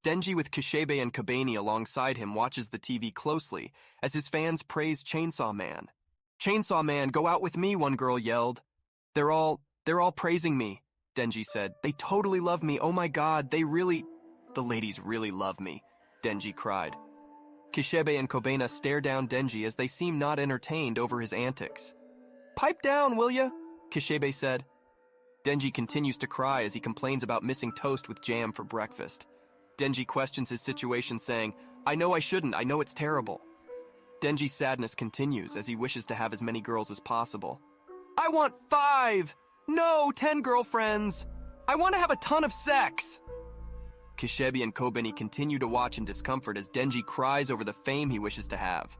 Denji with Kishibe and Kobeni alongside him watches the TV closely as his fans praise Chainsaw Man. "Chainsaw Man, go out with me," one girl yelled. They're all praising me," Denji said. "They totally love me. Oh my god, the ladies really love me," Denji cried. Kishibe and Kobena stare down Denji as they seem not entertained over his antics. "Pipe down, will ya?" Kishibe said. Denji continues to cry as he complains about missing toast with jam for breakfast. Denji questions his situation, saying, "I know I shouldn't, I know it's terrible." Denji's sadness continues as he wishes to have as many girls as possible. "I want 5! No, 10 girlfriends! I want to have a ton of sex!" Kishibe and Kobeni continue to watch in discomfort as Denji cries over the fame he wishes to have.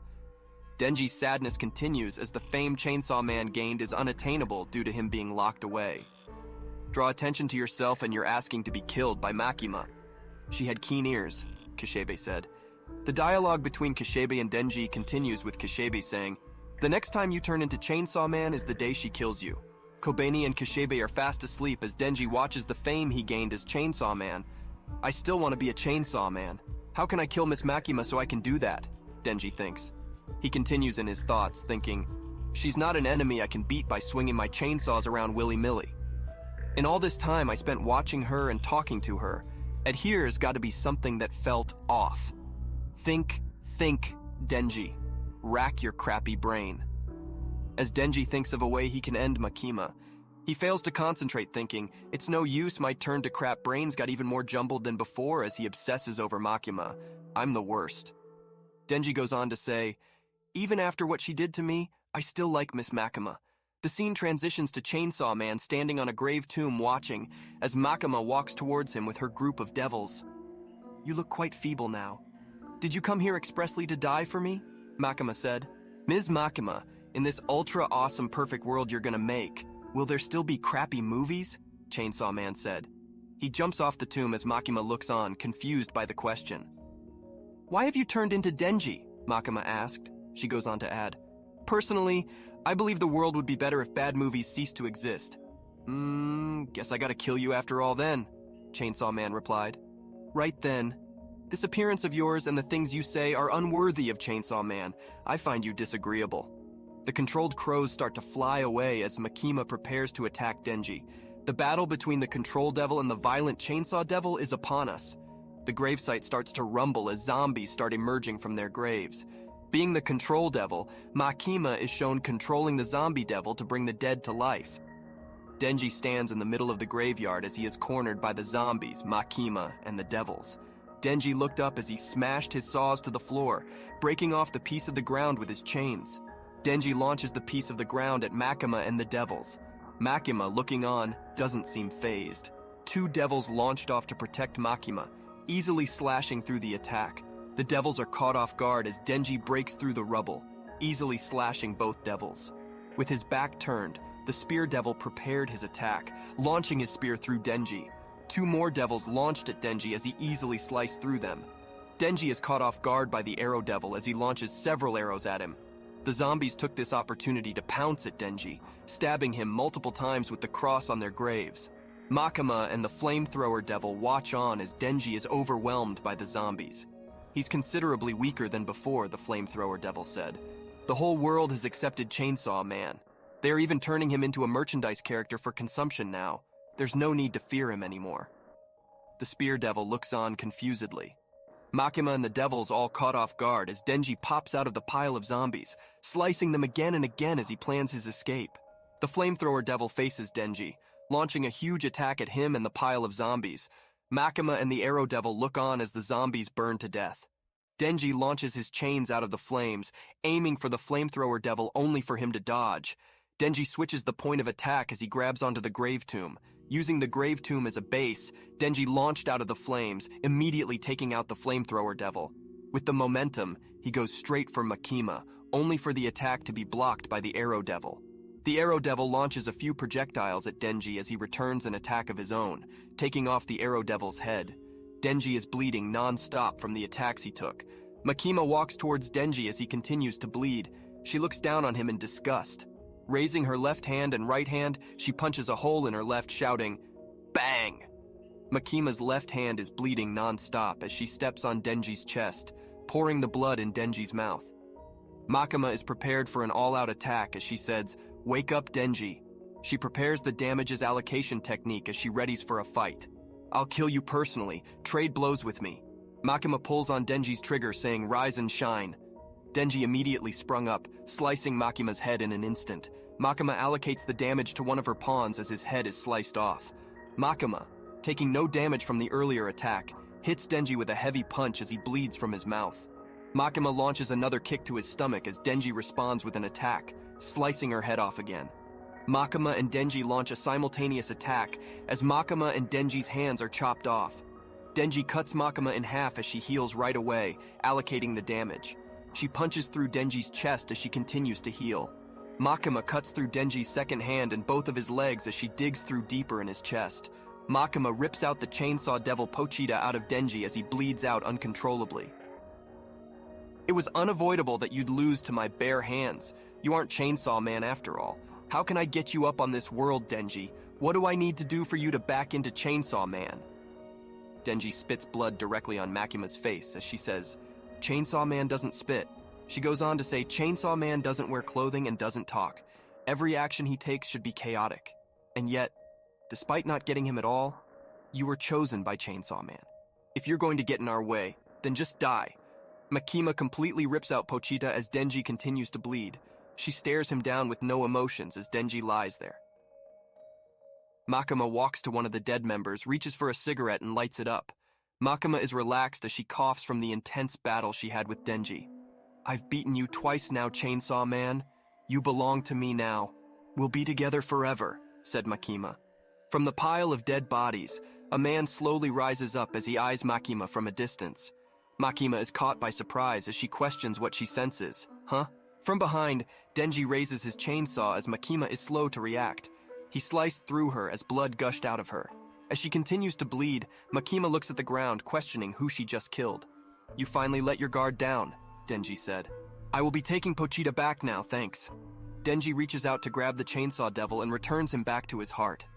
Denji's sadness continues as the fame Chainsaw Man gained is unattainable due to him being locked away. "Draw attention to yourself and you're asking to be killed by Makima. She had keen ears," Kishibe said. The dialogue between Kishibe and Denji continues with Kishibe saying, "The next time you turn into Chainsaw Man is the day she kills you." Kobeni and Kishibe are fast asleep as Denji watches the fame he gained as Chainsaw Man. "I still want to be a Chainsaw Man. How can I kill Miss Makima so I can do that?" Denji thinks. He continues in his thoughts, thinking, "She's not an enemy I can beat by swinging my chainsaws around willy-nilly. In all this time I spent watching her and talking to her, and here's got to be something that felt off. Think, Denji. Rack your crappy brain." As Denji thinks of a way he can end Makima, he fails to concentrate, thinking, "It's no use, my turn to crap brains got even more jumbled than before," as he obsesses over Makima. "I'm the worst." Denji goes on to say, "Even after what she did to me, I still like Miss Makima." The scene transitions to Chainsaw Man standing on a grave tomb watching as Makima walks towards him with her group of devils. "You look quite feeble now. Did you come here expressly to die for me?" Makima said. "Ms. Makima, in this ultra-awesome perfect world you're gonna make, will there still be crappy movies?" Chainsaw Man said. He jumps off the tomb as Makima looks on, confused by the question. "Why have you turned into Denji?" Makima asked. She goes on to add, "Personally, I believe the world would be better if bad movies ceased to exist." Guess I gotta kill you after all then," Chainsaw Man replied. "Right then. This appearance of yours and the things you say are unworthy of Chainsaw Man. I find you disagreeable." The controlled crows start to fly away as Makima prepares to attack Denji. The battle between the Control Devil and the violent Chainsaw Devil is upon us. The gravesite starts to rumble as zombies start emerging from their graves. Being the Control Devil, Makima is shown controlling the zombie devil to bring the dead to life. Denji stands in the middle of the graveyard as he is cornered by the zombies, Makima, and the devils. Denji looked up as he smashed his saws to the floor, breaking off the piece of the ground with his chains. Denji launches the piece of the ground at Makima and the devils. Makima, looking on, doesn't seem fazed. 2 devils launched off to protect Makima, easily slashing through the attack. The devils are caught off guard as Denji breaks through the rubble, easily slashing both devils. With his back turned, the spear devil prepared his attack, launching his spear through Denji. 2 more devils launched at Denji as he easily sliced through them. Denji is caught off guard by the arrow devil as he launches several arrows at him. The zombies took this opportunity to pounce at Denji, stabbing him multiple times with the cross on their graves. Makima and the flamethrower devil watch on as Denji is overwhelmed by the zombies. "He's considerably weaker than before," the flamethrower devil said. "The whole world has accepted Chainsaw Man. They are even turning him into a merchandise character for consumption now. There's no need to fear him anymore." The spear devil looks on confusedly. Makima and the devils all caught off guard as Denji pops out of the pile of zombies, slicing them again and again as he plans his escape. The flamethrower devil faces Denji, launching a huge attack at him and the pile of zombies. Makima and the arrow devil look on as the zombies burn to death. Denji launches his chains out of the flames, aiming for the flamethrower devil only for him to dodge. Denji switches the point of attack as he grabs onto the grave tomb. Using the grave tomb as a base, Denji launched out of the flames, immediately taking out the flamethrower devil. With the momentum, he goes straight for Makima, only for the attack to be blocked by the arrow devil. The arrow devil launches a few projectiles at Denji as he returns an attack of his own, taking off the arrow devil's head. Denji is bleeding non-stop from the attacks he took. Makima walks towards Denji as he continues to bleed. She looks down on him in disgust. Raising her left hand and right hand, she punches a hole in her left, shouting, "Bang!" Makima's left hand is bleeding non-stop as she steps on Denji's chest, pouring the blood in Denji's mouth. Makima is prepared for an all-out attack as she says, "Wake up, Denji." She prepares the damages allocation technique as she readies for a fight. "I'll kill you personally. Trade blows with me." Makima pulls on Denji's trigger, saying, "Rise and shine." Denji immediately sprung up, slicing Makima's head in an instant. Makima allocates the damage to one of her pawns as his head is sliced off. Makima, taking no damage from the earlier attack, hits Denji with a heavy punch as he bleeds from his mouth. Makima launches another kick to his stomach as Denji responds with an attack, slicing her head off again. Makima and Denji launch a simultaneous attack as Makima and Denji's hands are chopped off. Denji cuts Makima in half as she heals right away, allocating the damage. She punches through Denji's chest as she continues to heal. Makima cuts through Denji's second hand and both of his legs as she digs through deeper in his chest. Makima rips out the chainsaw devil Pochita out of Denji as he bleeds out uncontrollably. "It was unavoidable that you'd lose to my bare hands. You aren't Chainsaw Man after all. How can I get you up on this world, Denji? What do I need to do for you to back into Chainsaw Man?" Denji spits blood directly on Makima's face as she says, "Chainsaw Man doesn't spit." She goes on to say, "Chainsaw Man doesn't wear clothing and doesn't talk. Every action he takes should be chaotic. And yet, despite not getting him at all, you were chosen by Chainsaw Man. If you're going to get in our way, then just die." Makima completely rips out Pochita as Denji continues to bleed. She stares him down with no emotions as Denji lies there. Makima walks to one of the dead members, reaches for a cigarette and lights it up. Makima is relaxed as she coughs from the intense battle she had with Denji. "I've beaten you twice now, Chainsaw Man. You belong to me now. We'll be together forever," said Makima. From the pile of dead bodies, a man slowly rises up as he eyes Makima from a distance. Makima is caught by surprise as she questions what she senses. "Huh?" From behind, Denji raises his chainsaw as Makima is slow to react. He sliced through her as blood gushed out of her. As she continues to bleed, Makima looks at the ground, questioning who she just killed. "You finally let your guard down," Denji said. "I will be taking Pochita back now, thanks." Denji reaches out to grab the chainsaw devil and returns him back to his heart.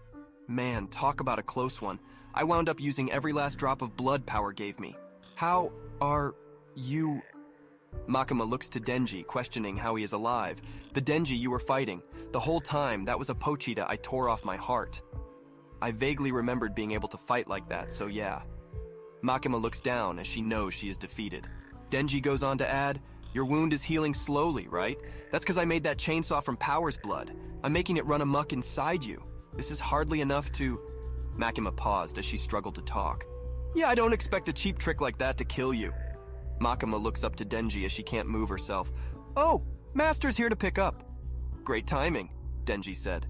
"Man, talk about a close one. I wound up using every last drop of blood power gave me. How are you?" Makima looks to Denji, questioning how he is alive. "The Denji you were fighting. The whole time, that was a Pochita I tore off my heart. I vaguely remembered being able to fight like that, so yeah." Makima looks down as she knows she is defeated. Denji goes on to add, "Your wound is healing slowly, right? That's because I made that chainsaw from Power's blood. I'm making it run amok inside you. This is hardly enough to..." Makima paused as she struggled to talk. "Yeah, I don't expect a cheap trick like that to kill you." Makima looks up to Denji as she can't move herself. "Oh, Master's here to pick up." "Great timing," Denji said.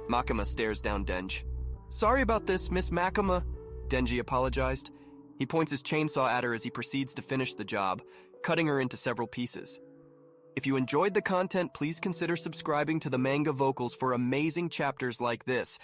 Makima stares down Denji. "Sorry about this, Miss Makima," Denji apologized. He points his chainsaw at her as he proceeds to finish the job, cutting her into several pieces. If you enjoyed the content, please consider subscribing to the Manga Vocals for amazing chapters like this.